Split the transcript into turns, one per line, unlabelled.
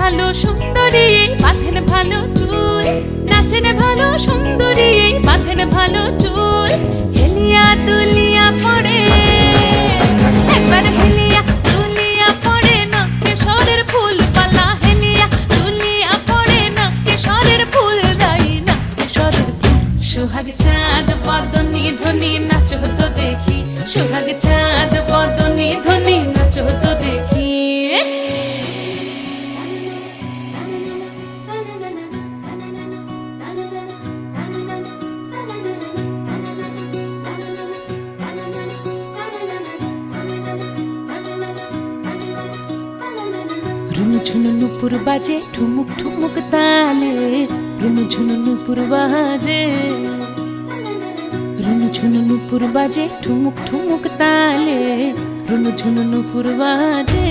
ভালো সুন্দরী বাঁধেন ভালো চুল, নাচেন ভালো সুন্দরী বাঁধেন ভালো চুল। হেলিয়া দুলিয়া পড়ে একবার হেলিয়া দুলিয়া পড়ে না কেশরের ফুল পালা, হেলিয়া দুলিয়া পড়ে না কেশরের ফুল রাই না কেশরের ফুল। সোহাগ চাঁদ বদনি ধ্বনি নাচো তো দেখি, সোহাগ চাঁদ বদনি ধ্বনি নাচো তো দেখি। রুনু ঝুনু নুপুর বাজে ঠুমুক ঠুমুক তালে, রুনু ঝুনু নুপুর বাজে, রুনু ঝুনু নুপুর বাজে ঠুমুক ঠুমুক তালে, রুনু ঝুনু নুপুর বাজে।